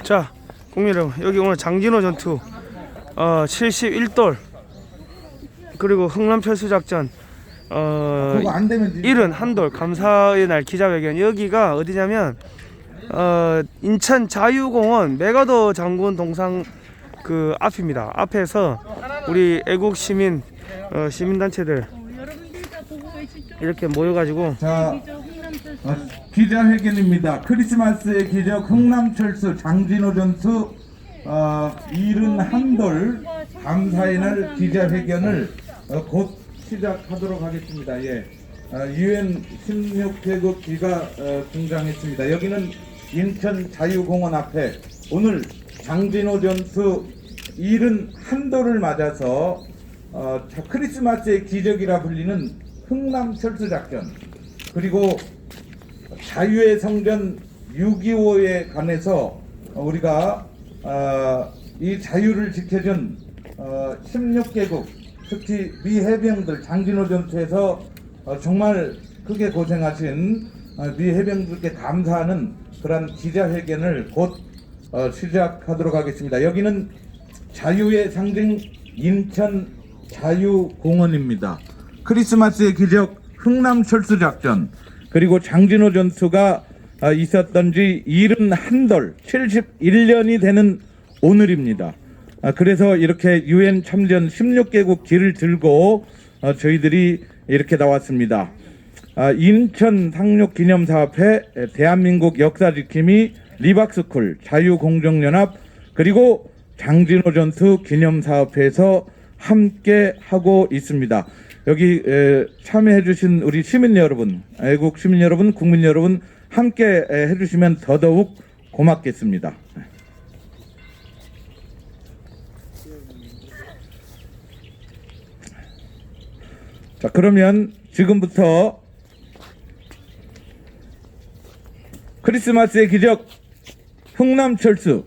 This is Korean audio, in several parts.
자, 국민 여러분, 여기 오늘 장진호 전투 71돌 그리고 흥남철수작전 71돌 감사의 날 기자회견. 여기가 어디냐면 인천 자유공원 메가더 장군 동상 그 앞입니다. 앞에서 우리 애국 시민 시민단체들 이렇게 모여가지고 기자회견입니다. 크리스마스의 기적 흥남철수 장진호 전투 71돌 감사의 날 기자회견을 곧 시작하도록 하겠습니다. 예, UN 16개국 기가 등장했습니다. 여기는 인천 자유공원 앞에 오늘 장진호 전투 71돌을 맞아서 크리스마스의 기적이라 불리는 흥남철수 작전, 그리고 자유의 성전 6.25에 관해서 우리가 이 자유를 지켜준 16개국, 특히 미 해병들 장진호 전투에서 정말 크게 고생하신 미 해병들께 감사하는 그런 기자회견을 곧 시작하도록 하겠습니다. 여기는 자유의 상징 인천 자유공원입니다. 크리스마스의 기적 흥남철수 작전, 그리고 장진호 전투가 있었던 지 71돌 71년이 되는 오늘입니다. 그래서 이렇게 UN 참전 16개국 길을 들고 저희들이 이렇게 나왔습니다. 인천 상륙기념사 앞에 대한민국 역사지킴이 리박스쿨 자유공정연합 그리고 장진호 전투 기념사업회에서 함께 하고 있습니다. 여기 참여해 주신 우리 시민 여러분, 애국 시민 여러분, 국민 여러분 함께 해 주시면 더더욱 고맙겠습니다. 자, 그러면 지금부터 크리스마스의 기적 흥남철수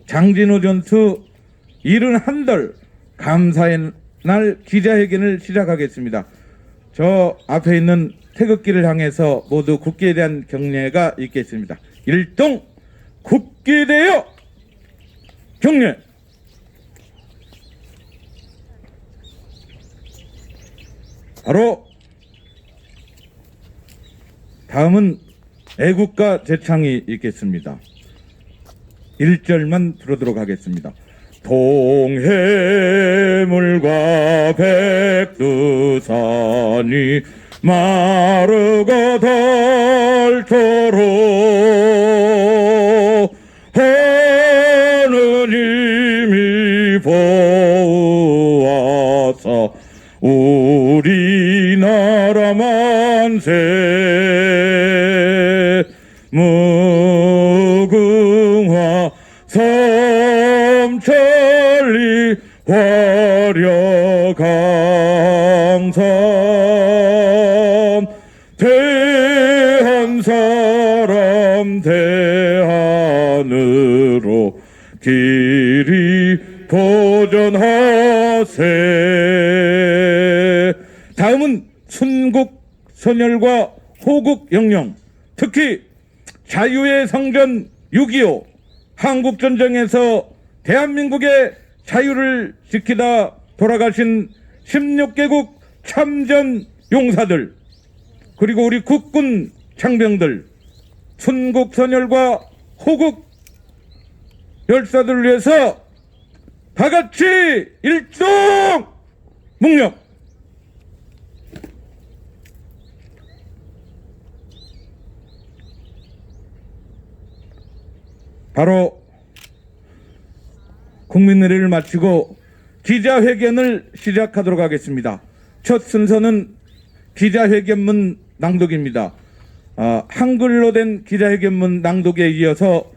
장진호 전투 71돌 감사의 날 기자회견을 시작하겠습니다. 저 앞에 있는 태극기를 향해서 모두 국기에 대한 경례가 있겠습니다. 일동 국기에 대하여 경례. 바로 다음은 애국가 제창이 있겠습니다. 1절만 부르도록 하겠습니다. 동해물과 백두산이 마르고 닳도록 하느님이 보호하사 우리나라 만세 무궁화 섬천리 화려강산 대한사람 대한으로 길이 보전하세. 다음은 순국 선열과 호국 영령, 특히 자유의 성전 6.25 한국전쟁에서 대한민국의 자유를 지키다 돌아가신 16개국 참전 용사들, 그리고 우리 국군 장병들, 순국 선열과 호국 열사들을 위해서 다같이 일동 묵념. 바로 국민의례를 마치고 기자회견을 시작하도록 하겠습니다. 첫 순서는 기자회견문 낭독입니다. 한글로 된 기자회견문 낭독에 이어서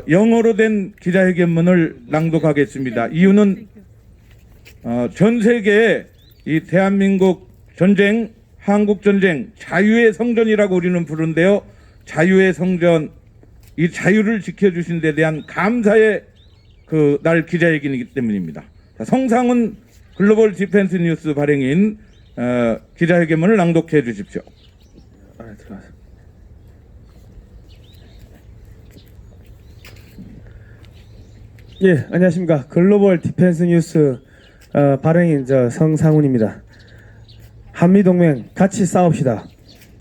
영어로 된 기자회견문을 낭독하겠습니다. 이유는 전 세계에 이 대한민국 전쟁, 한국 전쟁, 자유의 성전이라고 우리는 부르는데요. 자유의 성전, 이 자유를 지켜주신 데 대한 감사의 그 날 기자회견이기 때문입니다. 성상훈 글로벌 디펜스 뉴스 발행인 기자회견문을 낭독해 주십시오. 예, 안녕하십니까. 글로벌 디펜스 뉴스 발행인 성상훈입니다. 한미동맹 같이 싸웁시다.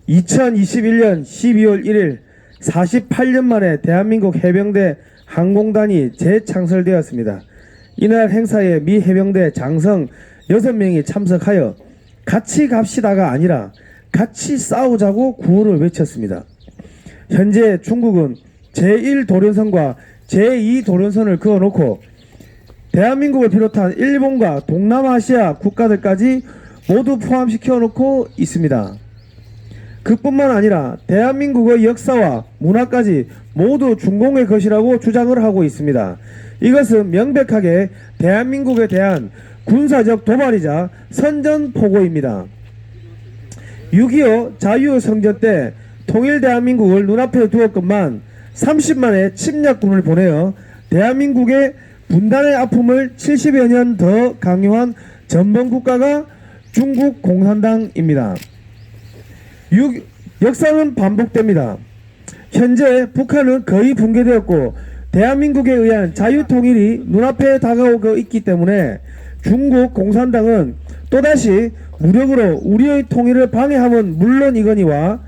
2021년 12월 1일 48년 만에 대한민국 해병대 항공단이 재창설되었습니다. 이날 행사에 미 해병대 장성 6명이 참석하여 같이 갑시다가 아니라 같이 싸우자고 구호를 외쳤습니다. 현재 중국은 제1도련선과 제2도련선을 그어놓고 대한민국을 비롯한 일본과 동남아시아 국가들까지 모두 포함시켜 놓고 있습니다. 그뿐만 아니라 대한민국의 역사와 문화까지 모두 중공의 것이라고 주장을 하고 있습니다. 이것은 명백하게 대한민국에 대한 군사적 도발이자 선전포고입니다. 6.25 자유성전 때 통일 대한민국을 눈앞에 두었건만 30만의 침략군을 보내어 대한민국의 분단의 아픔을 70여 년 더 강요한 전범국가가 중국 공산당입니다. 역사는 반복됩니다. 현재 북한은 거의 붕괴되었고 대한민국에 의한 자유통일이 눈앞에 다가오고 있기 때문에 중국 공산당은 또다시 무력으로 우리의 통일을 방해함은 물론이거니와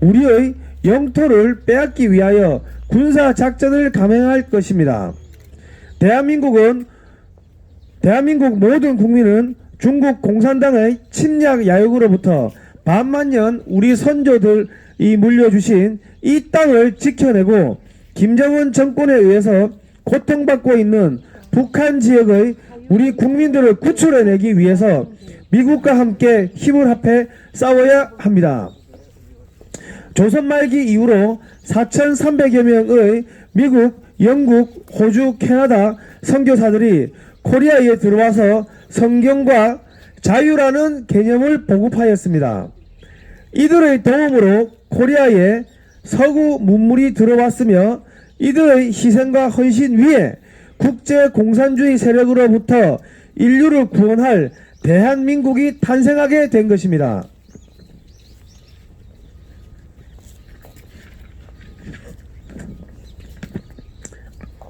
우리의 영토를 빼앗기 위하여 군사작전을 감행할 것입니다. 대한민국 모든 국민은 중국 공산당의 침략 야욕으로부터 반만년 우리 선조들이 물려주신 이 땅을 지켜내고 김정은 정권에 의해서 고통받고 있는 북한 지역의 우리 국민들을 구출해내기 위해서 미국과 함께 힘을 합해 싸워야 합니다. 조선 말기 이후로 4,300여 명의 미국, 영국, 호주, 캐나다 선교사들이 코리아에 들어와서 성경과 자유라는 개념을 보급하였습니다. 이들의 도움으로 코리아에 서구 문물이 들어왔으며 이들의 희생과 헌신 위에 국제 공산주의 세력으로부터 인류를 구원할 대한민국이 탄생하게 된 것입니다.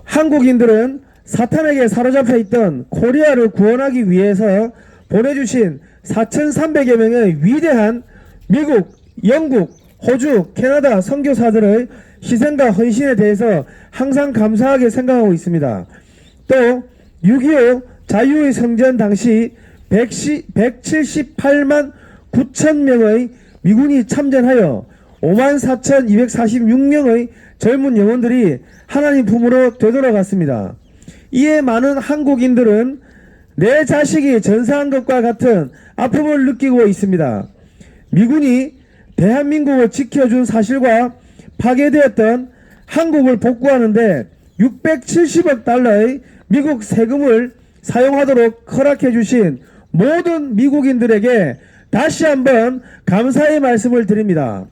한국인들은 사탄에게 사로잡혀 있던 코리아를 구원하기 위해서 보내주신 4,300여 명의 위대한 미국, 영국, 호주, 캐나다 선교사들의 희생과 헌신에 대해서 항상 감사하게 생각하고 있습니다. 또 6.25 자유의 성전 당시 178만 9천 명의 미군이 참전하여 54,246명의 젊은 영혼들이 하나님 품으로 되돌아갔습니다. 이에 많은 한국인들은 내 자식이 전사한 것과 같은 아픔을 느끼고 있습니다. 미군이 대한민국을 지켜준 사실과 파괴되었던 한국을 복구하는데 670억 달러의 미국 세금을 사용하도록 허락해 주신 모든 미국인들에게 다시 한번 감사의 말씀을 드립니다.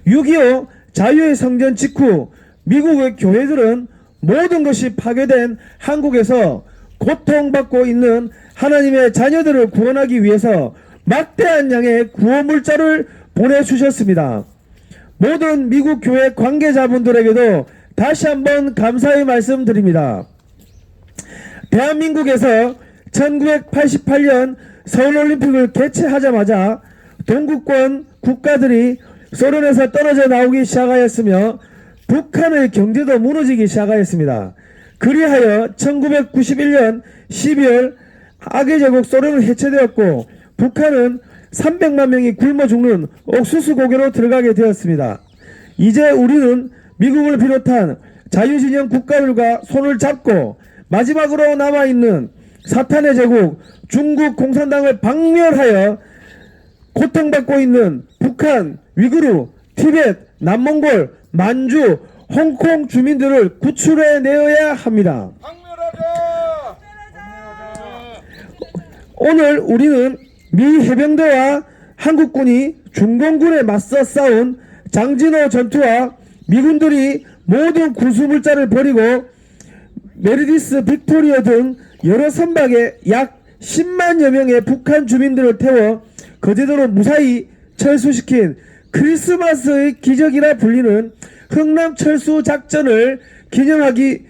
6.25 자유의 성전 직후 미국의 교회들은 모든 것이 파괴된 한국에서 고통받고 있는 하나님의 자녀들을 구원하기 위해서 막대한 양의 구호물자를 보내주셨습니다. 모든 미국 교회 관계자분들에게도 다시 한번 감사의 말씀드립니다. 대한민국에서 1988년 서울올림픽을 개최하자마자 동구권 국가들이 소련에서 떨어져 나오기 시작하였으며 북한의 경제도 무너지기 시작하였습니다. 그리하여 1991년 12월 악의 제국 소련은 해체되었고 북한은 300만 명이 굶어 죽는 옥수수 고개로 들어가게 되었습니다. 이제 우리는 미국을 비롯한 자유진영 국가들과 손을 잡고 마지막으로 남아있는 사탄의 제국 중국 공산당을 박멸하여 고통받고 있는 북한, 위구르, 티벳, 남몽골, 만주, 홍콩 주민들을 구출해내어야 합니다. 오늘 우리는 미 해병대와 한국군이 중공군에 맞서 싸운 장진호 전투와 미군들이 모든 군수물자를 버리고 메리디스, 빅토리아 등 여러 선박에 약 10만여 명의 북한 주민들을 태워 거제도로 무사히 철수시킨 크리스마스의 기적이라 불리는 흥남 철수 작전을 기념하기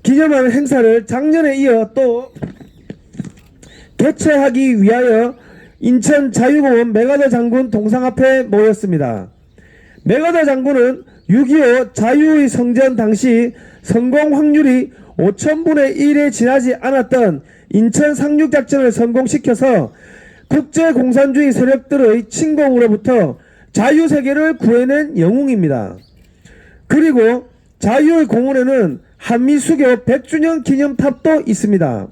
기념하는 행사를 작년에 이어 또 개최하기 위하여 인천 자유공원 메가더 장군 동상 앞에 모였습니다. 메가더 장군은 6.25 자유의 성전 당시 성공 확률이 5,000분의 1에 지나지 않았던 인천 상륙작전을 성공시켜서 국제공산주의 세력들의 침공으로부터 자유세계를 구해낸 영웅입니다. 그리고 자유의 공원에는 한미수교 100주년 기념탑도 있습니다.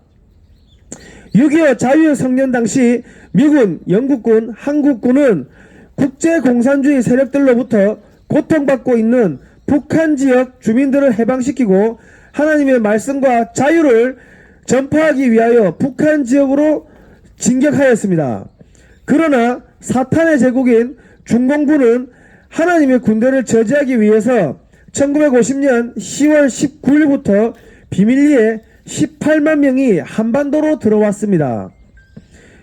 6.25 자유의 성년 당시 미군, 영국군, 한국군은 국제공산주의 세력들로부터 고통받고 있는 북한 지역 주민들을 해방시키고 하나님의 말씀과 자유를 전파하기 위하여 북한 지역으로 진격하였습니다. 그러나 사탄의 제국인 중공군은 하나님의 군대를 저지하기 위해서 1950년 10월 19일부터 비밀리에 18만 명이 한반도로 들어왔습니다.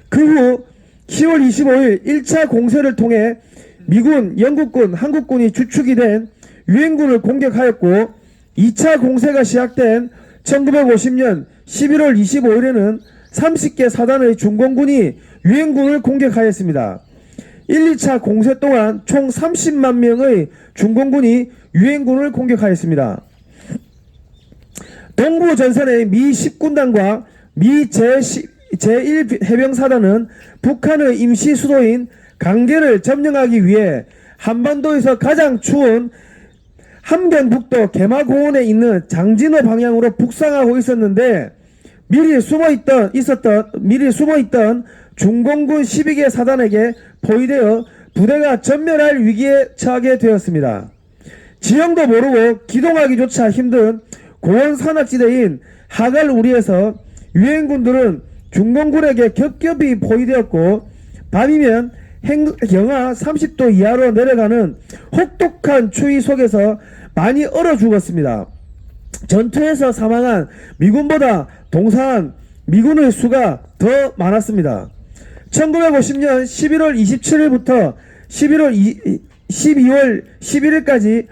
그 후 10월 25일 1차 공세를 통해 미군, 영국군, 한국군이 주축이 된 유엔군을 공격하였고 2차 공세가 시작된 1950년 11월 25일에는 30개 사단의 중공군이 유엔군을 공격하였습니다. 1, 2차 공세 동안 총 30만 명의 중공군이 유엔군을 공격하였습니다. 동부 전선의 미 10군단과 미 제1 해병사단은 북한의 임시 수도인 강계를 점령하기 위해 한반도에서 가장 추운 함경북도 개마고원에 있는 장진호 방향으로 북상하고 있었는데 미리 숨어있던 중공군 12개 사단에게 포위되어 부대가 전멸할 위기에 처하게 되었습니다. 지형도 모르고 기동하기조차 힘든 고원 산악지대인 하갈우리에서 유엔군들은 중공군에게 겹겹이 포위되었고 밤이면 영하 30도 이하로 내려가는 혹독한 추위 속에서 많이 얼어 죽었습니다. 전투에서 사망한 미군보다 동사한 미군의 수가 더 많았습니다. 1950년 11월 27일부터 12월 11일까지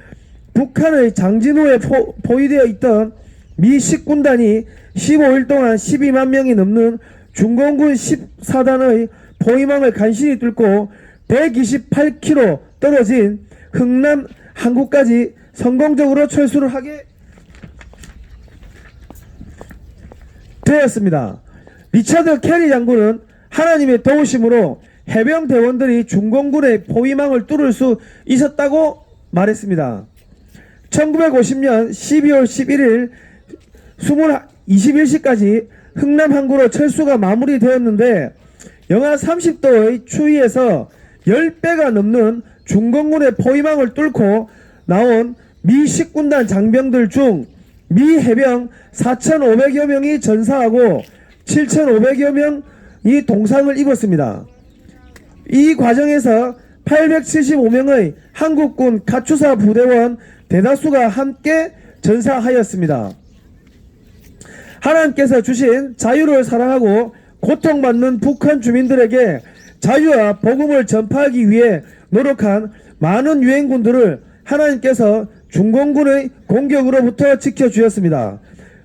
북한의 장진호에 포위되어 있던 미 10군단이 15일 동안 12만 명이 넘는 중공군 10사단의 포위망을 간신히 뚫고 128km 떨어진 흥남 항구까지 성공적으로 철수를 하게 되었습니다. 리차드 캐리 장군은 하나님의 도우심으로 해병 대원들이 중공군의 포위망을 뚫을 수 있었다고 말했습니다. 1950년 12월 11일 21시까지 흥남 항구로 철수가 마무리되었는데 영하 30도의 추위에서 10배가 넘는 중공군의 포위망을 뚫고 나온 미 10군단 장병들 중 미 해병 4,500여 명이 전사하고 7,500여 명이 동상을 입었습니다. 이 과정에서 875명의 한국군 가추사 부대원 대다수가 함께 전사하였습니다. 하나님께서 주신 자유를 사랑하고 고통받는 북한 주민들에게 자유와 복음을 전파하기 위해 노력한 많은 유엔군들을 하나님께서 중공군의 공격으로부터 지켜주었습니다.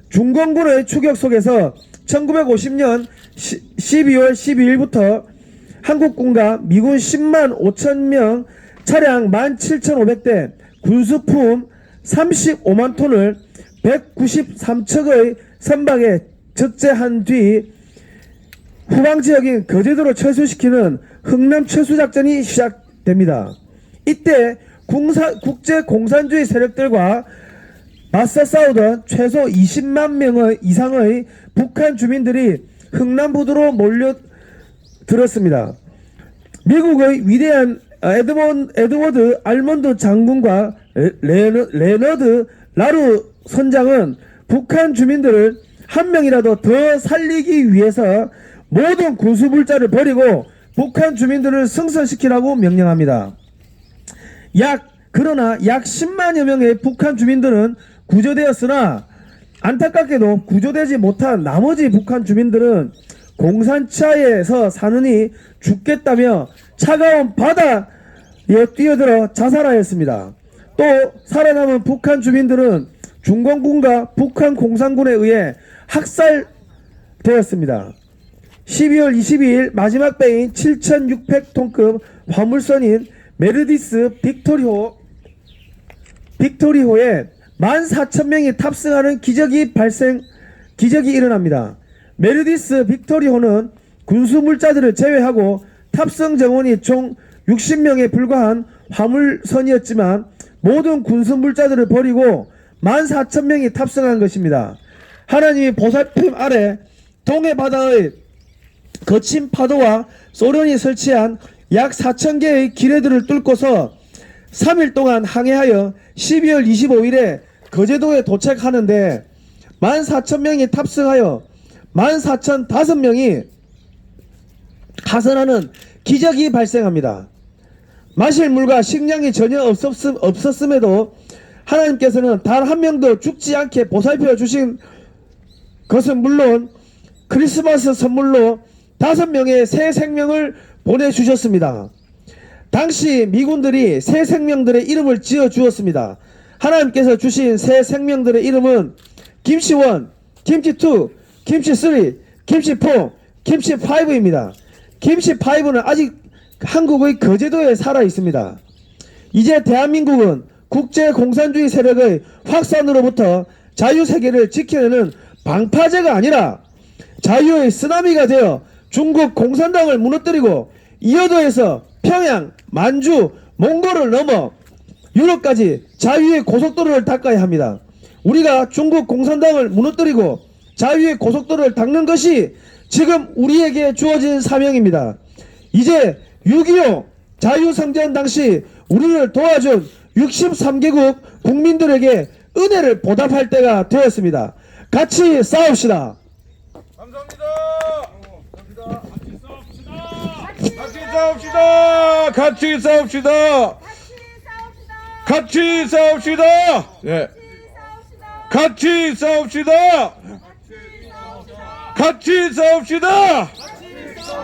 중공군의 추격 속에서 1950년 12월 12일부터 한국군과 미군 10만 5천 명, 차량 17,500대, 군수품 35만 톤을 193척의 선박에 적재한 뒤 후방 지역인 거제도로 철수시키는 흥남 철수작전이 시작됩니다. 이때 국제공산주의 세력들과 맞서 싸우던 최소 20만 명 이상의 북한 주민들이 흥남부두로 몰려들었습니다. 미국의 위대한 에드워드 알몬드 장군과 레너드 라루 선장은 북한 주민들을 한 명이라도 더 살리기 위해서 모든 군수불자를 버리고 북한 주민들을 승선시키라고 명령합니다. 그러나 약 10만여 명의 북한 주민들은 구조되었으나 안타깝게도 구조되지 못한 나머지 북한 주민들은 공산치하에서 사느니 죽겠다며 차가운 바다에 뛰어들어 자살하였습니다. 또 살아남은 북한 주민들은 중공군과 북한 공산군에 의해 학살되었습니다. 12월 22일 마지막 배인 7,600톤급 화물선인 메르디스 빅토리호에 14,000명이 탑승하는 기적이 일어납니다. 메르디스 빅토리호는 군수물자들을 제외하고 탑승 정원이 총 60명에 불과한 화물선이었지만 모든 군수물자들을 버리고 14,000명이 탑승한 것입니다. 하나님이 보살핌 아래 동해 바다의 거친 파도와 소련이 설치한 약 4,000개의 기뢰들을 뚫고서 3일 동안 항해하여 12월 25일에 거제도에 도착하는데 14,000명이 탑승하여 14,005명이 하선하는 기적이 발생합니다. 마실 물과 식량이 전혀 없었음에도 하나님께서는 단 한 명도 죽지 않게 보살펴 주신 것은 물론 크리스마스 선물로 5명의 새 생명을 보내주셨습니다. 당시 미군들이 새 생명들의 이름을 지어 주었습니다. 하나님께서 주신 새 생명들의 이름은 김치1, 김치2, 김치3, 김치4, 김치5입니다. 김치5는 아직 한국의 거제도에 살아 있습니다. 이제 대한민국은 국제공산주의 세력의 확산으로부터 자유세계를 지켜내는 방파제가 아니라 자유의 쓰나미가 되어 중국 공산당을 무너뜨리고 이어도에서 평양, 만주, 몽골을 넘어 유럽까지 자유의 고속도로를 닦아야 합니다. 우리가 중국 공산당을 무너뜨리고 자유의 고속도로를 닦는 것이 지금 우리에게 주어진 사명입니다. 이제 6.25 자유성전 당시 우리를 도와준 63개국 국민들에게 은혜를 보답할 때가 되었습니다. 같이 싸웁시다. 감사합니다. 같이 싸웁시다. 같이 싸웁시다. 같이 싸웁시다. 예. 같이 싸웁시다. 같이 싸웁시다.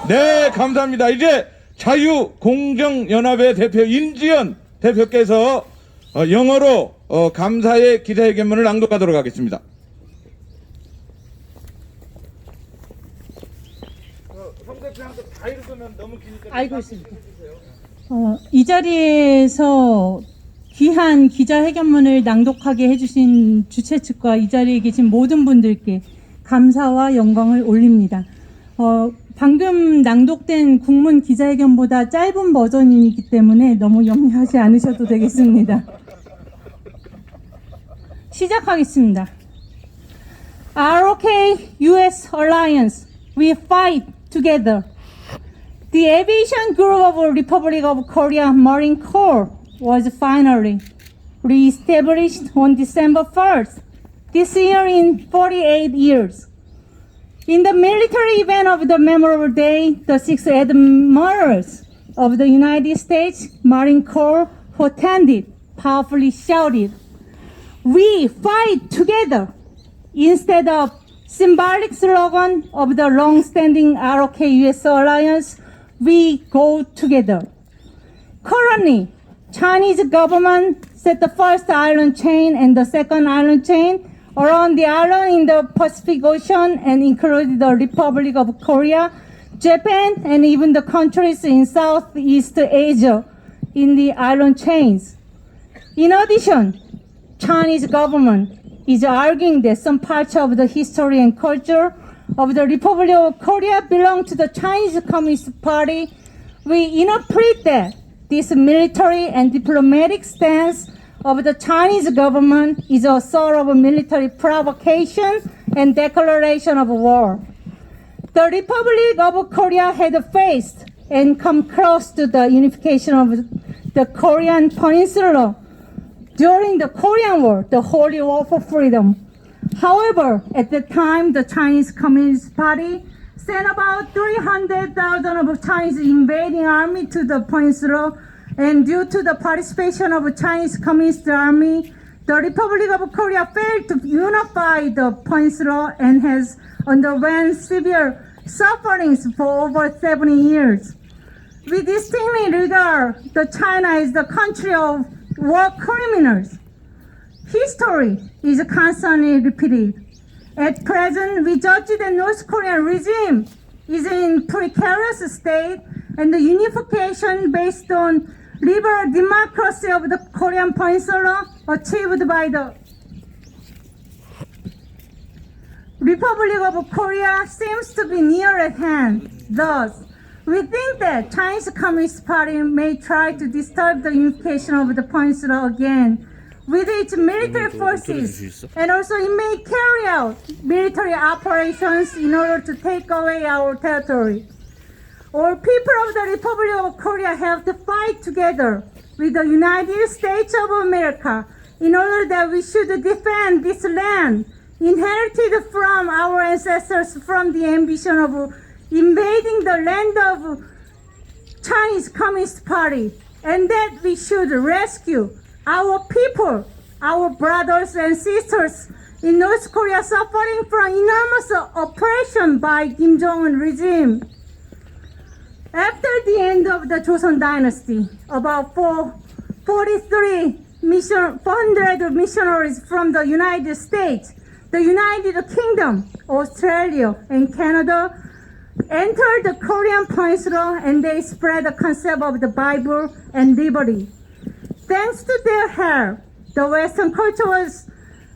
네, 감사합니다. 이제 자유공정연합의 대표 인지연 대표께서 영어로 감사의 기자회견문을 낭독하도록 하겠습니다. 성 대표한테 다 읽으면 너무 기니까 알고 있습니다. 이 자리에서 귀한 기자회견문을 낭독하게 해주신 주최 측과 이 자리에 계신 모든 분들께 감사와 영광을 올립니다. 방금 낭독된 국문 기자회견보다 짧은 버전이기 때문에 너무 염려하지 않으셔도 되겠습니다. 시작하겠습니다. ROK-US Alliance, we fight together. The Aviation Group of Republic of Korea Marine Corps was finally re-established on December 1st, this year in 48 years. In the military event of the memorable day, the 6 admirals of the United States Marine Corps who attended powerfully shouted, "We fight together," instead of symbolic slogan of the long-standing ROK-US alliance, "We go together." Currently, Chinese government set the first island chain and the second island chain around the island in the Pacific Ocean and included the Republic of Korea, Japan, and even the countries in Southeast Asia in the island chains. In addition, Chinese government is arguing that some parts of the history and culture of the Republic of Korea belong to the Chinese Communist Party. We interpret that this military and diplomatic stance of the Chinese government is a sort of a military provocation and declaration of war. The Republic of Korea had faced and come close to the unification of the Korean Peninsula during the Korean War, the Holy War for Freedom. However, at the time, the Chinese Communist Party sent about 300,000 of Chinese invading army to the peninsula, and due to the participation of the Chinese Communist Army, the Republic of Korea failed to unify the peninsula and has undergone severe sufferings for over 70 years. We distinctly regard the China as the country of war criminals. history is constantly repeated. At present, we judge the North Korean regime is in precarious state, and the unification based on liberal democracy of the Korean Peninsula achieved by the Republic of Korea seems to be near at hand. Thus, we think that Chinese Communist Party may try to disturb the unification of the peninsula again with its military forces, and also it may carry out military operations in order to take away our territory. All people of the Republic of Korea have to fight together with the United States of America in order that we should defend this land inherited from our ancestors from the ambition of invading the land of Chinese Communist Party, and that we should rescue our people, our brothers and sisters in North Korea suffering from enormous oppression by Kim Jong-un regime. After the end of the Joseon dynasty, about 400 missionaries from the United States, the United Kingdom, Australia, and Canada entered the Korean Peninsula, and they spread the concept of the Bible and liberty. Thanks to their help, the Western culture was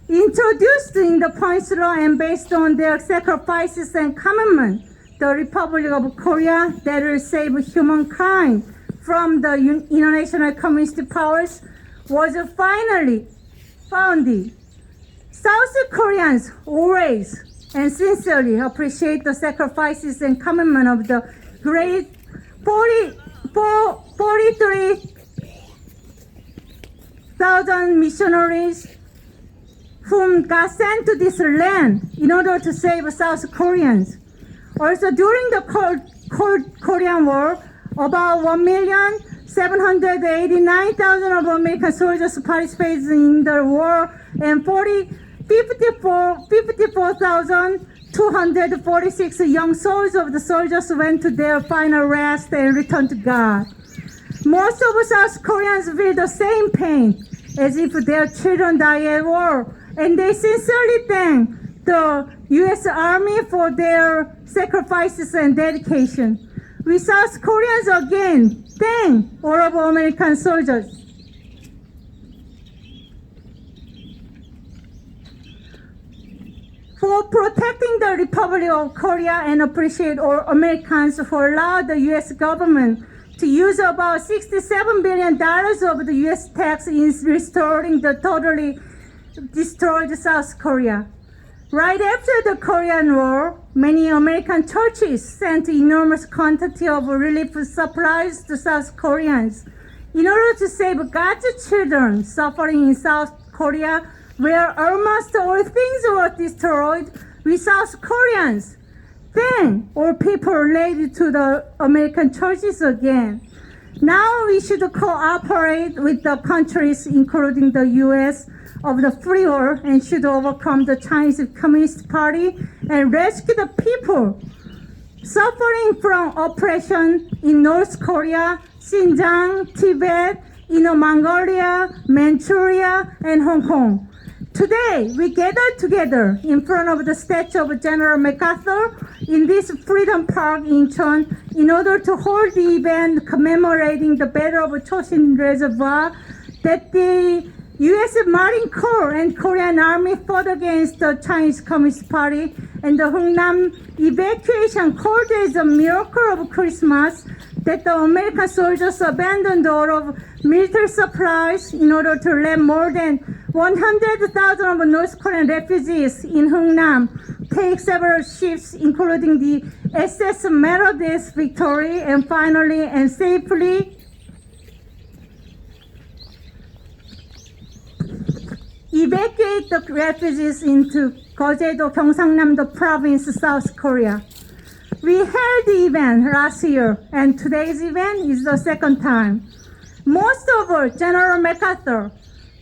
introduced in the peninsula, and based on their sacrifices and commitment, the Republic of Korea that will save humankind from the international communist powers was finally founded. South Koreans always and sincerely appreciate the sacrifices and commitment of the great 43,000 missionaries whom got sent to this land in order to save South Koreans. Also, during the Korean War, about 1,789,000 of American soldiers participated in the war, and 54,246 young souls of the soldiers went to their final rest and returned to God. Most of South Koreans feel the same pain as if their children die at war, and they sincerely thank the U.S. Army for their sacrifices and dedication. We South Koreans again thank all of American soldiers. For protecting the Republic of Korea, and appreciate all Americans who allowed the U.S. government to use about $67 billion of the U.S. tax in restoring the totally destroyed South Korea. Right after the Korean War, many American churches sent enormous quantity of relief supplies to South Koreans in order to save God's children suffering in South Korea, where almost all things were destroyed. We South Koreans thank all people related to the American churches again. Now we should cooperate with the countries, including the U.S., of the free world, and should overcome the Chinese Communist Party and rescue the people suffering from oppression in North Korea, Xinjiang, Tibet, Inner Mongolia, Manchuria, and Hong Kong. Today, we gathered together in front of the statue of General MacArthur in this Freedom Park in Incheon in order to hold the event commemorating the Battle of Chosin Reservoir that the U.S. Marine Corps and Korean Army fought against the Chinese Communist Party, and the Hungnam evacuation called as a miracle of Christmas that the American soldiers abandoned all of military supplies in order to let more than 100,000 of North Korean refugees in Hungnam take several ships, including the SS Meredith Victory, and finally and safely evacuate the refugees into Gojedo, Gyeongsangnam-do province, South Korea. We held the event last year, and today's event is the second time. Most of all, General MacArthur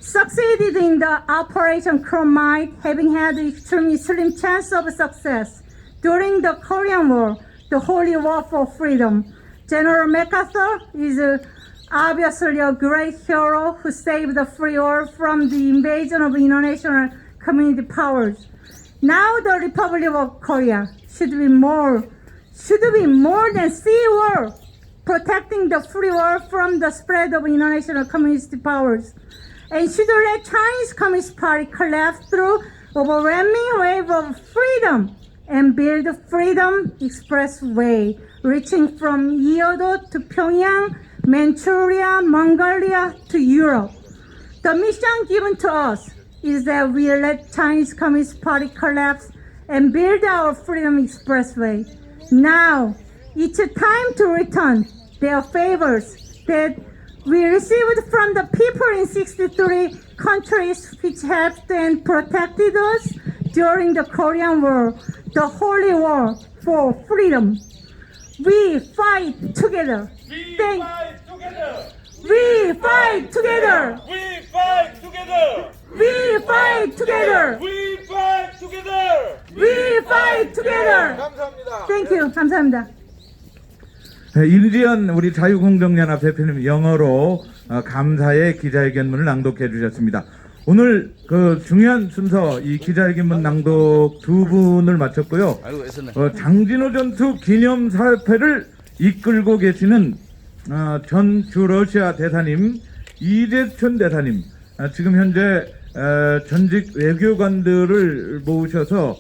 succeeded in the Operation Chrome Might, having had extremely slim chance of success during the Korean War, the Holy War for Freedom. General MacArthur is obviously a great hero who saved the free world from the invasion of international community powers. Now the Republic of Korea should be more than sea war, protecting the free world from the spread of international communist powers, and should let Chinese Communist Party collapse through overwhelming wave of freedom and build Freedom Expressway, reaching from Yeouido to Pyongyang, Manchuria, Mongolia to Europe. The mission given to us is that we let Chinese Communist Party collapse and build our Freedom Expressway. Now, it's time to return their favors that we received from the people in 63 countries which helped and protected us during the Korean War, the holy war for freedom. We fight together. We Thank- fight together. We fight together. We fight together. We fight together. We fight together. We fight together. 감사합니다. Thank you. 감사합니다. 네, 인디언 우리 자유공정연합 대표님 영어로 감사의 기자회견문을 낭독해 주셨습니다. 오늘 그 중요한 순서 이 기자회견문 낭독 두 분을 마쳤고요. 장진호 전투 기념사회를 이끌고 계시는 전 주러시아 대사님 이재춘 대사님, 지금 현재 전직 외교관들을 모으셔서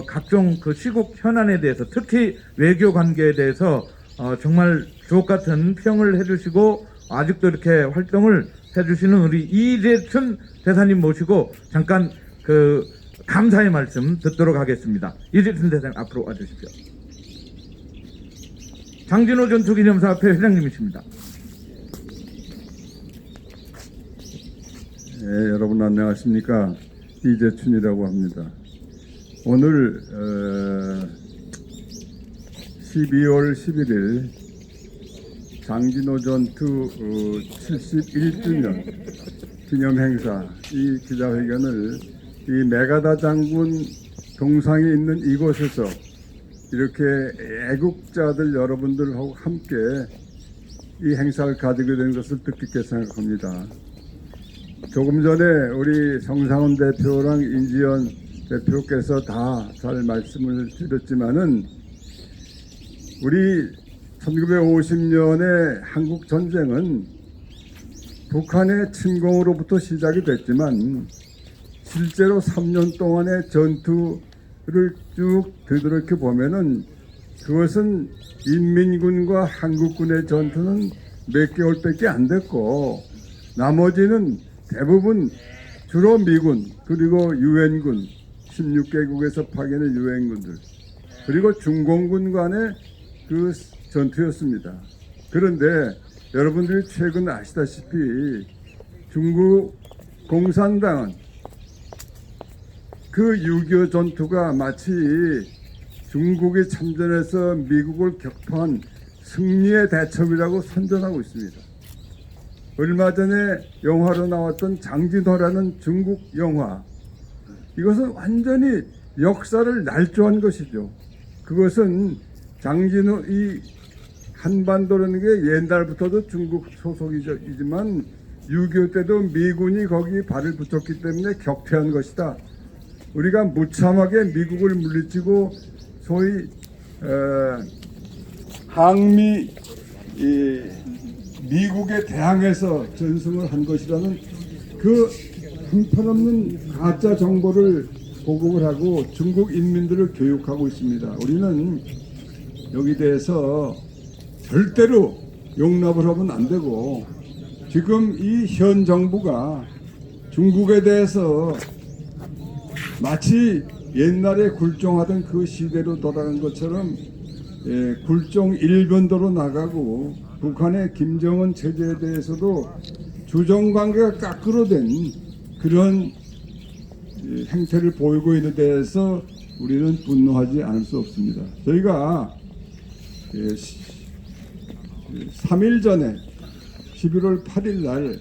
각종 그 시국 현안에 대해서, 특히 외교 관계에 대해서 정말 주옥 같은 평을 해주시고 아직도 이렇게 활동을 해주시는 우리 이재춘 대사님 모시고 잠깐 그 감사의 말씀 듣도록 하겠습니다. 이재춘 대사님 앞으로 와주십시오. 장진호 전투기념사협회 회장님이십니다. 네, 여러분 안녕하십니까? 이재춘이라고 합니다. 오늘 12월 11일 장진호 전투 71주년 기념행사 이 기자회견을 이 메가다 장군 동상이 있는 이곳에서 이렇게 애국자들 여러분들하고 함께 이 행사를 가지게 된 것을 뜻깊게 생각합니다. 조금 전에 우리 정상훈 대표랑 인지연 대표께서 다 잘 말씀을 드렸지만은 우리 1950년의 한국 전쟁은 북한의 침공으로부터 시작이 됐지만 실제로 3년 동안의 전투를 쭉 되돌이켜 보면은 그것은 인민군과 한국군의 전투는 몇 개월밖에 안 됐고 나머지는 대부분 주로 미군 그리고 유엔군 16개국에서 파견의 유엔군들 그리고 중공군 간의 그 전투였습니다. 그런데 여러분들이 최근 아시다시피 중국 공산당은 그 6.25 전투가 마치 중국이 참전해서 미국을 격파한 승리의 대첩이라고 선전하고 있습니다. 얼마 전에 영화로 나왔던 장진호라는 중국 영화, 이것은 완전히 역사를 날조한 것이죠. 그것은 장진호 이 한반도라는 게 옛날부터도 중국 소속이지만 6.25 때도 미군이 거기 발을 붙였기 때문에 격퇴한 것이다. 우리가 무참하게 미국을 물리치고 소위 항미 미국에 대항해서 전승을 한 것이라는 그 형편없는 가짜 정보를 보급을 하고 중국 인민들을 교육하고 있습니다. 우리는 여기 대해서 절대로 용납을 하면 안 되고 지금 이 현 정부가 중국에 대해서 마치 옛날에 굴종하던 그 시대로 돌아간 것처럼 굴종 일변도로 나가고 북한의 김정은 체제에 대해서도 주정관계가 까끌어된 그런 행태를 보이고 있는 데에서 우리는 분노하지 않을 수 없습니다. 저희가 3일 전에 11월 8일 날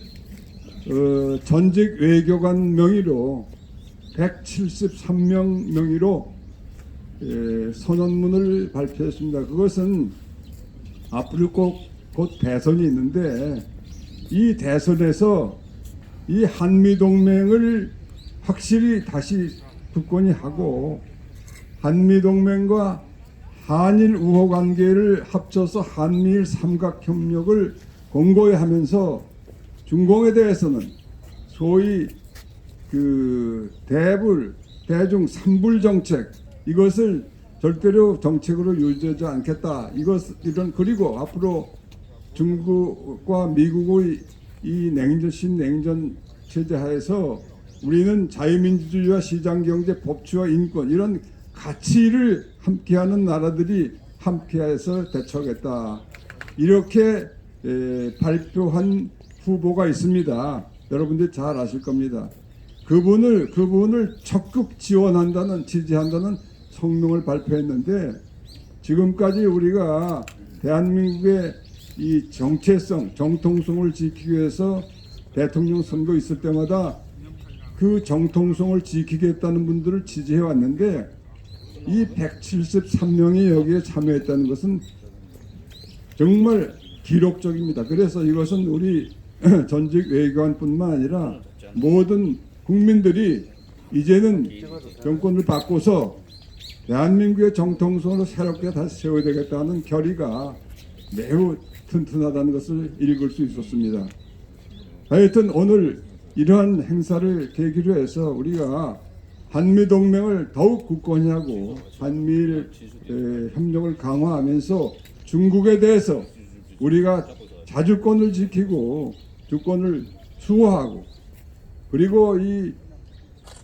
전직 외교관 명의로 173명 명의로 선언문을 발표했습니다. 그것은 앞으로 꼭 곧 대선이 있는데 이 대선에서 이 한미동맹을 확실히 다시 굳건히 하고 한미동맹과 한일 우호 관계를 합쳐서 한미일 삼각협력을 공고히 하면서 중공에 대해서는 소위 그 대중 삼불 정책 이것을 절대로 정책으로 유지하지 않겠다. 그리고 앞으로 중국과 미국의 이 신냉전 체제 하에서 우리는 자유민주주의와 시장경제, 법치와 인권 이런 가치를 함께하는 나라들이 함께해서 대처하겠다. 이렇게 발표한 후보가 있습니다. 여러분들이 잘 아실 겁니다. 그분을 적극 지지한다는 성명을 발표했는데 지금까지 우리가 대한민국의 이 정체성, 정통성을 지키기 위해서 대통령 선거 있을 때마다 그 정통성을 지키겠다는 분들을 지지해 왔는데 이 173명이 여기에 참여했다는 것은 정말 기록적입니다. 그래서 이것은 우리 전직 외교관뿐만 아니라 모든 국민들이 이제는 정권을 바꿔서 대한민국의 정통성으로 새롭게 다시 세워야 되겠다는 결의가 매우 튼튼하다는 것을 읽을 수 있었습니다. 하여튼 오늘 이러한 행사를 계기로 해서 우리가 한미동맹을 더욱 굳건히 하고 한미일 협력을 강화하면서 중국에 대해서 우리가 자주권을 지키고 주권을 수호하고 그리고 이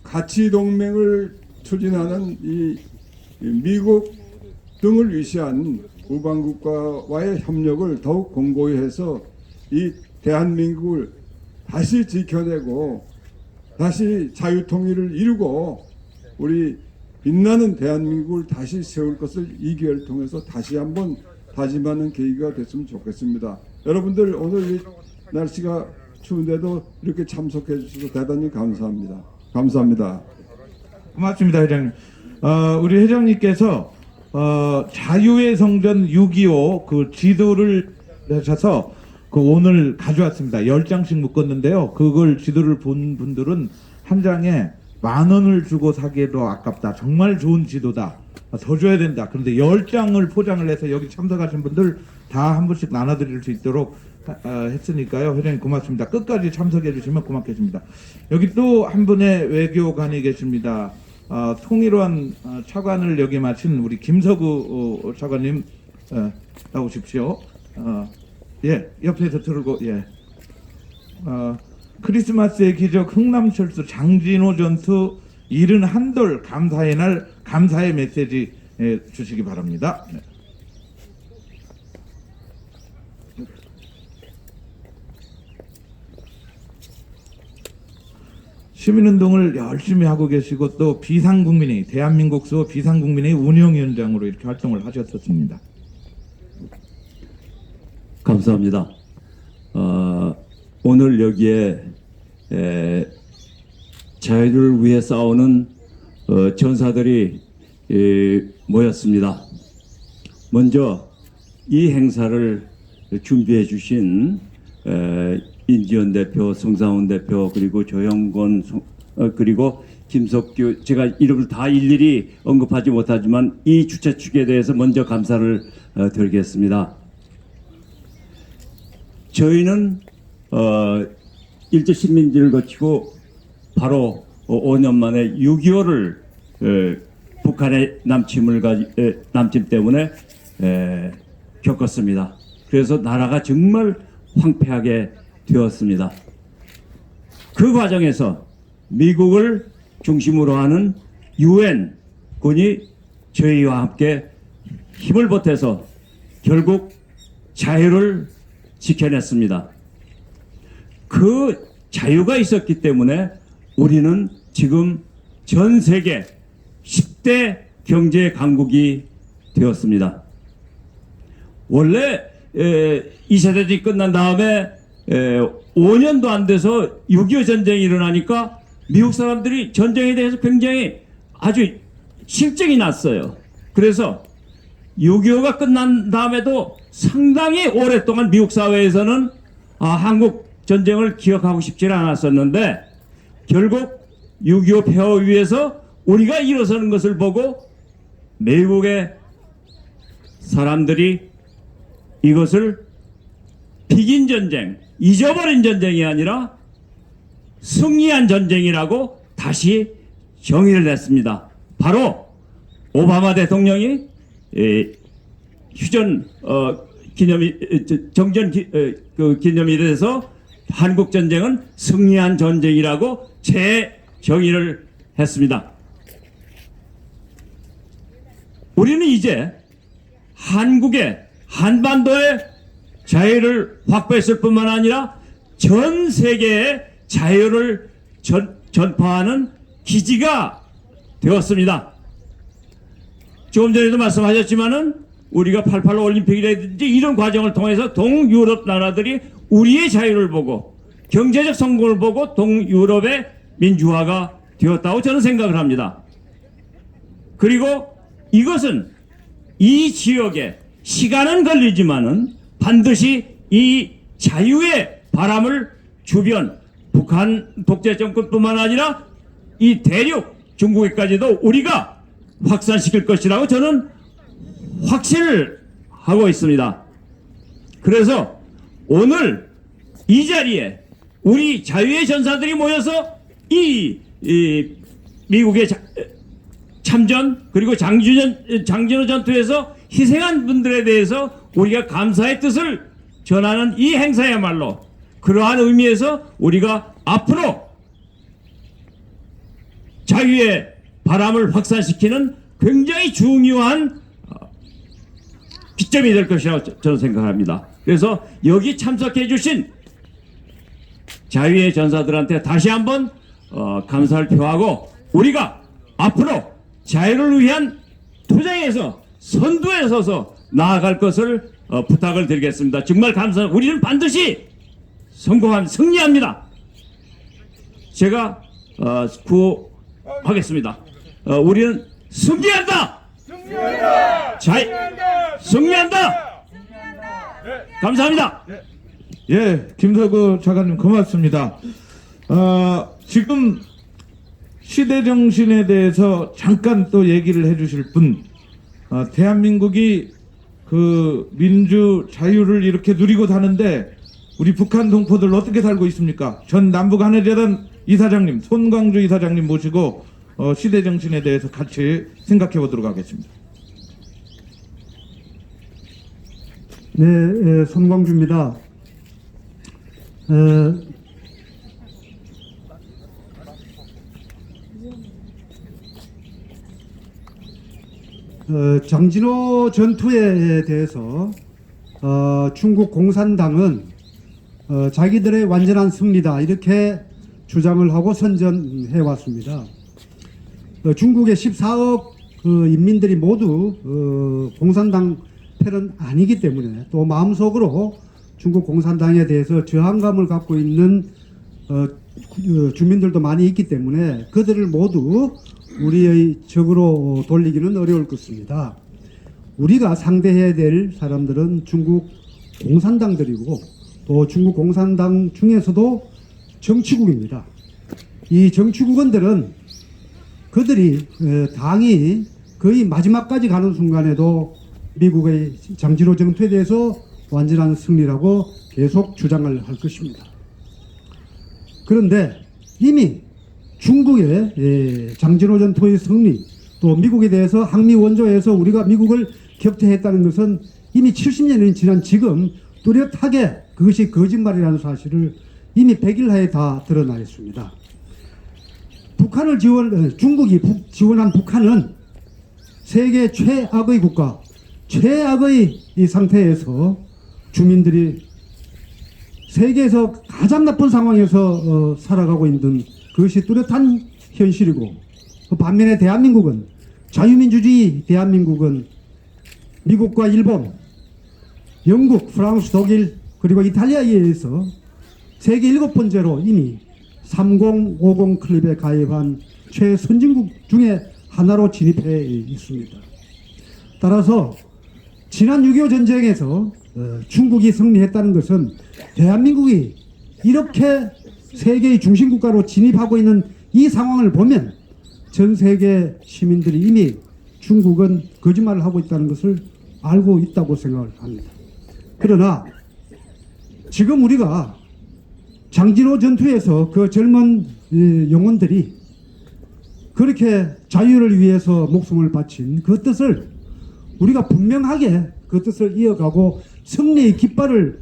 가치동맹을 추진하는 이 미국 등을 위시한 우방국가와의 협력을 더욱 공고히 해서 이 대한민국을 다시 지켜내고 다시 자유통일을 이루고 우리 빛나는 대한민국을 다시 세울 것을 이 기회를 통해서 다시 한번 다짐하는 계기가 됐으면 좋겠습니다. 여러분들 오늘 이 날씨가 추운데도 이렇게 참석해 주셔서 대단히 감사합니다. 감사합니다. 고맙습니다, 회장님. 우리 회장님께서 자유의 성전 6.25 그 지도를 하셔서 그 오늘 가져왔습니다. 10장씩 묶었는데요. 그걸 지도를 본 분들은 한 장에 10,000원을 주고 사기에도 아깝다. 정말 좋은 지도다. 더 줘야 된다. 그런데 10장을 포장을 해서 여기 참석하신 분들 다 한 분씩 나눠드릴 수 있도록 했으니까요. 회장님 고맙습니다. 끝까지 참석해 주시면 고맙겠습니다. 여기 또 한 분의 외교관이 계십니다. 통일원 차관을 여기 마친 우리 김서구 차관님 나오십시오. 예, 옆에서 들고 예. 크리스마스의 기적 흥남철수 장진호 전투 71돌 감사의 날 감사의 메시지 주시기 바랍니다. 네. 시민운동을 열심히 하고 계시고 또 비상국민회의 대한민국 수호 비상국민회의 운영위원장으로 이렇게 활동을 하셨었습니다. 감사합니다. 오늘 여기에 자유를 위해 싸우는 전사들이 모였습니다. 먼저 이 행사를 준비해 주신 인지연 대표, 성상훈 대표, 그리고 조영건, 그리고 김석규, 제가 이름을 다 일일이 언급하지 못하지만 이 주최 측에 대해서 먼저 감사를 드리겠습니다. 저희는 일제 식민지를 거치고 바로 5년 만에 6.25를 북한의 남침 때문에 겪었습니다. 그래서 나라가 정말 황폐하게 되었습니다. 그 과정에서 미국을 중심으로 하는 유엔군이 저희와 함께 힘을 보태서 결국 자유를 지켜냈습니다. 그 자유가 있었기 때문에 우리는 지금 전 세계 10대 경제 강국이 되었습니다. 원래 2차 대전이 끝난 다음에 5년도 안 돼서 6.25 전쟁이 일어나니까 미국 사람들이 전쟁에 대해서 굉장히 아주 실증이 났어요. 그래서 6.25가 끝난 다음에도 상당히 오랫동안 미국 사회에서는 한국 전쟁을 기억하고 싶지 않았었는데 결국 6.25 폐허 위에서 우리가 일어서는 것을 보고 미국의 사람들이 이것을 비긴 전쟁, 잊어버린 전쟁이 아니라 승리한 전쟁이라고 다시 정의를 냈습니다. 바로 오바마 대통령이 휴전 정전 기념일에서 한국 전쟁은 승리한 전쟁이라고 재정의를 했습니다. 우리는 이제 한반도의 자유를 확보했을 뿐만 아니라 전 세계에 자유를 전파하는 기지가 되었습니다. 조금 전에도 말씀하셨지만은 우리가 88 올림픽이라든지 이런 과정을 통해서 동유럽 나라들이 우리의 자유를 보고 경제적 성공을 보고 동유럽의 민주화가 되었다고 저는 생각을 합니다. 그리고 이것은 이 지역에 시간은 걸리지만은 반드시 이 자유의 바람을 주변 북한 독재 정권뿐만 아니라 이 대륙 중국에까지도 우리가 확산시킬 것이라고 저는 확신을 하고 있습니다. 그래서 오늘 이 자리에 우리 자유의 전사들이 모여서 이 미국의 참전 그리고 장진호 전투에서 희생한 분들에 대해서 우리가 감사의 뜻을 전하는 이 행사야말로 그러한 의미에서 우리가 앞으로 자유의 바람을 확산시키는 굉장히 중요한 기점이 될 것이라고 저는 생각합니다. 그래서 여기 참석해 주신 자유의 전사들한테 다시 한번 감사를 표하고 우리가 앞으로 자유를 위한 투쟁에서 선두에 서서 나아갈 것을 부탁을 드리겠습니다. 정말 감사합니다. 우리는 반드시 승리합니다. 제가 구하겠습니다. 우리는 승리한다. 승리한다. 감사합니다. 예, 김서구 차관님 고맙습니다. 지금 시대 정신에 대해서 잠깐 또 얘기를 해주실 분, 대한민국이 그 민주 자유를 이렇게 누리고 사는데 우리 북한 동포들 어떻게 살고 있습니까? 전 남북한해재단 이사장님, 손광주 이사장님 모시고 시대 정신에 대해서 같이 생각해 보도록 하겠습니다. 네, 손광주입니다. 장진호 전투에 대해서 중국 공산당은 자기들의 완전한 승리다 이렇게 주장을 하고 선전해 왔습니다. 중국의 14억 인민들이 모두 공산당 편은 아니기 때문에 또 마음속으로 중국 공산당에 대해서 저항감을 갖고 있는 주민들도 많이 있기 때문에 그들을 모두 우리의 적으로 돌리기는 어려울 것입니다. 우리가 상대해야 될 사람들은 중국 공산당들이고 또 중국 공산당 중에서도 정치국입니다. 이 정치국원들은 그들이 당이 거의 마지막까지 가는 순간에도 미국의 장진호 전투에 대해서 완전한 승리라고 계속 주장을 할 것입니다. 그런데 이미 중국의 장진호 전투의 승리 또 미국에 대해서 항미 원조에서 우리가 미국을 격퇴했다는 것은 이미 70년이 지난 지금 뚜렷하게 그것이 거짓말이라는 사실을 이미 100일하에 다 드러나 있습니다. 중국이 지원한 북한은 세계 최악의 국가, 최악의 이 상태에서 주민들이 세계에서 가장 나쁜 상황에서 살아가고 있는 그것이 뚜렷한 현실이고 반면에 대한민국은 자유민주주의 대한민국은 미국과 일본, 영국, 프랑스, 독일 그리고 이탈리아에 의해서 세계 7번째로 이미 3050 클럽에 가입한 최선진국 중에 하나로 진입해 있습니다. 따라서 지난 6.25 전쟁에서 중국이 승리했다는 것은 대한민국이 이렇게 세계의 중심국가로 진입하고 있는 이 상황을 보면 전 세계 시민들이 이미 중국은 거짓말을 하고 있다는 것을 알고 있다고 생각을 합니다. 그러나 지금 우리가 장진호 전투에서 그 젊은 영혼들이 그렇게 자유를 위해서 목숨을 바친 그 뜻을 우리가 분명하게 그 뜻을 이어가고 승리의 깃발을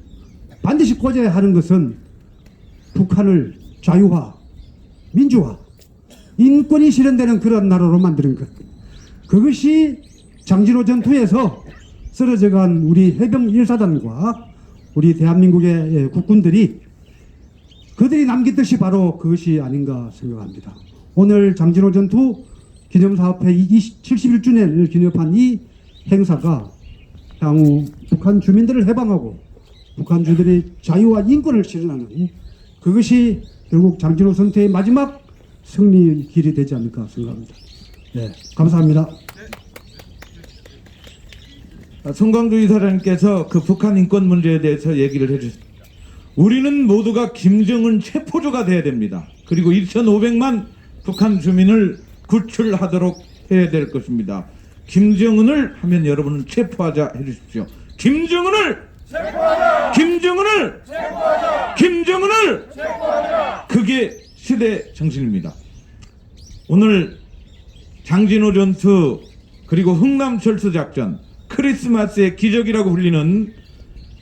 반드시 꽂아야 하는 것은 북한을 자유화, 민주화, 인권이 실현되는 그런 나라로 만드는 것. 그것이 장진호 전투에서 쓰러져간 우리 해병 1사단과 우리 대한민국의 국군들이 그들이 남긴 뜻이 바로 그것이 아닌가 생각합니다. 오늘 장진호 전투 기념사업회 71주년을 기념한 이 행사가 향후 북한 주민들을 해방하고 북한 주민들의 자유와 인권을 실현하는 그것이 결국 장진호 전투의 마지막 승리의 길이 되지 않을까 생각합니다. 네, 감사합니다. 송광주 이사장님께서 그 북한 인권 문제에 대해서 얘기를 해주셨습니다. 우리는 모두가 김정은 체포조가 돼야 됩니다. 그리고 2,500만 북한 주민을 구출하도록 해야 될 것입니다. 김정은을 하면 여러분은 체포하자 해주십시오. 김정은을 체포하자! 김정은을 체포하자! 김정은을 체포하자! 그게 시대 정신입니다. 오늘 장진호 전투 그리고 흥남철수 작전 크리스마스의 기적이라고 불리는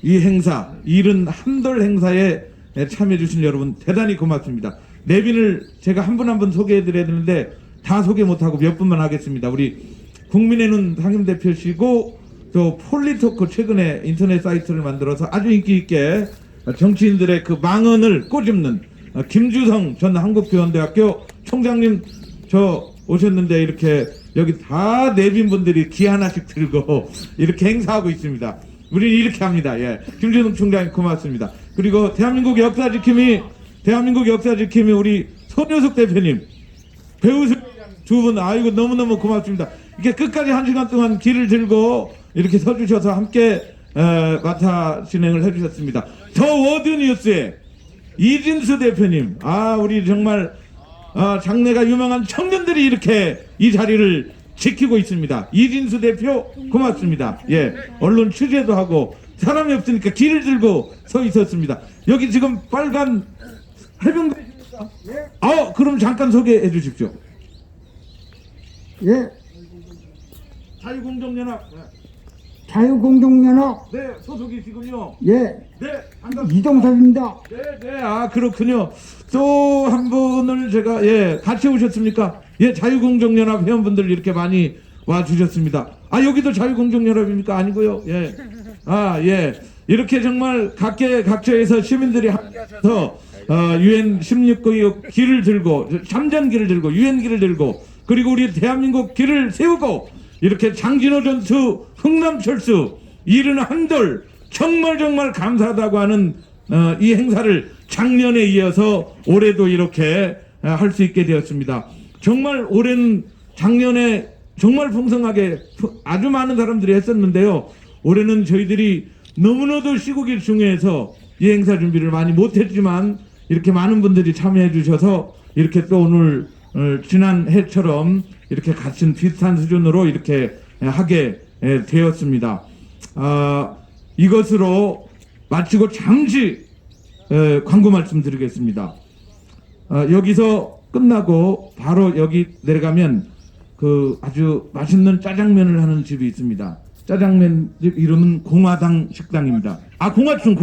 이 행사, 이른 한돌 행사에 참여해 주신 여러분 대단히 고맙습니다. 내빈을 제가 한 분 한 분 소개해 드려야 되는데 다 소개 못하고 몇 분만 하겠습니다. 우리 국민의 눈 상임대표시고 또 폴리토크 최근에 인터넷 사이트를 만들어서 아주 인기 있게 정치인들의 그 망언을 꼬집는 김주성 전 한국교원대학교 총장님 저 오셨는데 이렇게 여기 다 내빈 분들이 기 하나씩 들고 이렇게 행사하고 있습니다. 우리는 이렇게 합니다. 예. 김주성 총장님 고맙습니다. 그리고 대한민국 역사 지킴이 우리 손효숙 대표님 배우 두 분 아이고 너무너무 고맙습니다. 이렇게 끝까지 1시간 동안 길을 들고 이렇게 서주셔서 함께 맡아 진행을 해주셨습니다. 더 워드뉴스의 이진수 대표님 우리 정말 장래가 유망한 청년들이 이렇게 이 자리를 지키고 있습니다. 이진수 대표 고맙습니다. 예, 언론 취재도 하고 사람이 없으니까 길을 들고 서 있었습니다. 여기 지금 빨간 해병대입니까? 예. 그럼 잠깐 소개해 주십시오. 예, 자유공정연합. 자유공정연합. 네, 소속이시군요. 예, 네, 반갑습니다. 이동섭입니다. 네, 그렇군요. 또 한 분을 제가 같이 오셨습니까? 예, 자유공정연합 회원분들 이렇게 많이 와 주셨습니다. 여기도 자유공정연합입니까? 아니고요. 예. 예. 이렇게 정말 각계에서 시민들이 함께해서 UN 16의 길을 들고 참전기를 들고 유엔기를 들고 그리고 우리 대한민국 길을 세우고 이렇게 장진호 전투 흥남철수 이른 한돌 정말 감사하다고 하는 이 행사를 작년에 이어서 올해도 이렇게 할 수 있게 되었습니다. 정말 올해는 작년에 정말 풍성하게 아주 많은 사람들이 했었는데요. 올해는 저희들이 너무나도 시국이 중요해서 이 행사 준비를 많이 못했지만 이렇게 많은 분들이 참여해 주셔서 이렇게 또 오늘 지난 해처럼 이렇게 같은 비슷한 수준으로 이렇게 하게 되었습니다. 이것으로 마치고 잠시 광고 말씀 드리겠습니다. 여기서 끝나고 바로 여기 내려가면 그 아주 맛있는 짜장면을 하는 집이 있습니다. 짜장면 집 이름은 공화당 식당입니다. 공화춘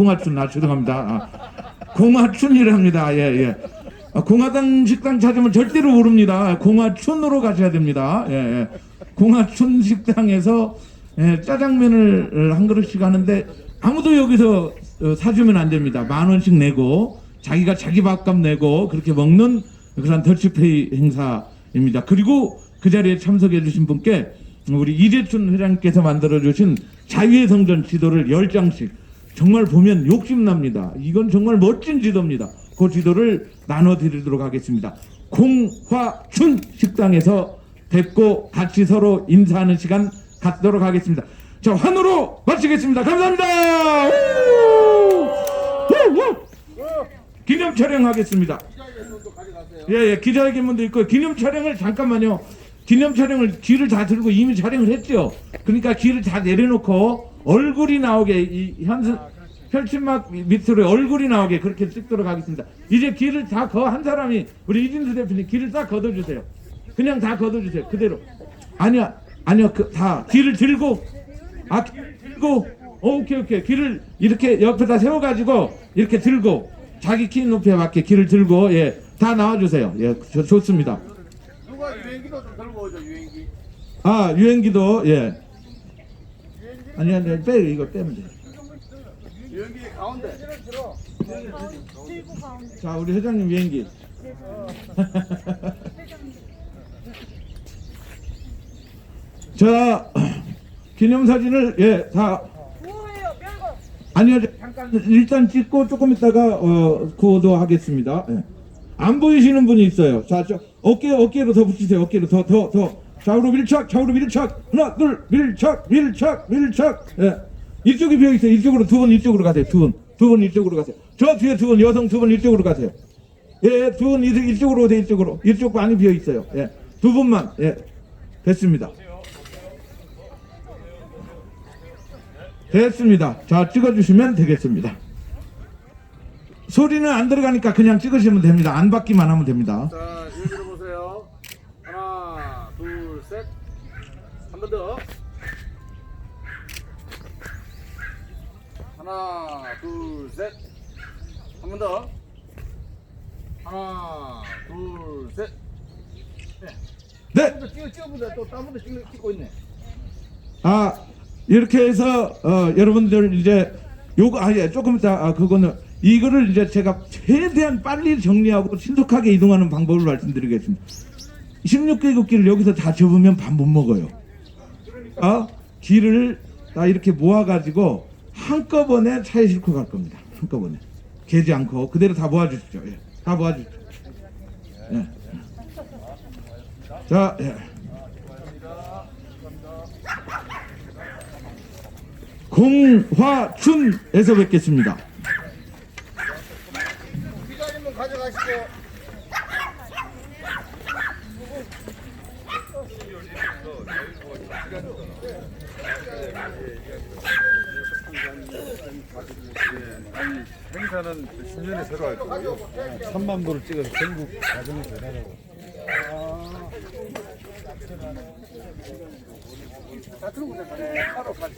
죄송합니다. 공화춘이랍니다. 예. 공화당 식당 찾으면 절대로 모릅니다. 공화춘으로 가셔야 됩니다. 예. 공화춘 식당에서 짜장면을 한 그릇씩 하는데 아무도 여기서 사주면 안 됩니다. 10,000원씩 내고 자기가 자기 밥값 내고 그렇게 먹는 그런 더치페이 행사입니다. 그리고 그 자리에 참석해 주신 분께 우리 이재춘 회장님께서 만들어 주신 자유의 성전 지도를 10장씩 정말 보면 욕심납니다. 이건 정말 멋진 지도입니다. 그 지도를 나눠드리도록 하겠습니다. 공화춘 식당에서 뵙고 같이 서로 인사하는 시간 갖도록 하겠습니다. 자, 환호로 마치겠습니다. 감사합니다. 우! 기념 촬영하겠습니다. 예, 기자회견문도 있고 기념 촬영을 잠깐만요. 기념 촬영을 귀를 다 들고 이미 촬영을 했죠. 그러니까 귀를 다 내려놓고 얼굴이 나오게 이 혈침막 밑으로 얼굴이 나오게 그렇게 찍도록 하겠습니다. 이제 귀를 다 한 사람이 우리 이진수 대표님 귀를 다 걷어주세요. 그냥 다 걷어주세요. 그대로. 아니요, 다 귀를 들고 귀를 들고 오케이. 귀를 이렇게 옆에다 세워가지고 이렇게 들고 자기 키 높이에 맞게 귀를 들고 예, 다 나와주세요. 예, 좋습니다. 누가 유행기도 좀 들고 오죠, 유행기. 유행기도 예. 아니 빼 이거 빼면 돼. 유행기 가운데. 자, 우리 회장님 유행기. 자, 기념사진을 예, 다 아니요, 잠깐 일단 찍고 조금 있다가 구호도 하겠습니다. 예. 안 보이시는 분이 있어요. 자, 어깨로 더 붙이세요. 어깨로 더 좌우로 밀착. 하나, 둘, 밀착. 예. 이쪽이 비어 있어요. 이쪽으로 두 분 이쪽으로 가세요. 두 분 이쪽으로 가세요. 저 뒤에 두 분 여성 두 분 이쪽으로 가세요. 예, 두 분 이쪽으로 오세요. 이쪽 많이 비어 있어요. 예. 두 분만. 예. 됐습니다. 됐습니다. 자, 찍어주시면 되겠습니다. 소리는 안 들어가니까 그냥 찍으시면 됩니다. 안 받기만 하면 됩니다. 자, 여기로 보세요. 하나, 둘, 셋. 한 번 더. 하나, 둘, 셋. 한 번 더. 하나, 둘, 셋. 네. 찍어보자. 또 다른 분도 찍고 있네. 이렇게 해서 여러분들 이제 요거 예, 조금 이따 그거는 이거를 이제 제가 최대한 빨리 정리하고 신속하게 이동하는 방법을 말씀드리겠습니다. 16개국기를 여기서 다 접으면 밥 못 먹어요. 기를 다 이렇게 모아가지고 한꺼번에 차에 싣고 갈 겁니다. 한꺼번에 개지 않고 그대로 다 모아주십시오. 예, 다 모아주십시오. 예. 자, 예. 공화춘에서 뵙겠습니다. 기자님은 가져가시고. 행사는 10년에 새로 할 거고요. 3만 부를 찍어서 전국 가정에 전하라고. 다 들고 오자. 바로 같이.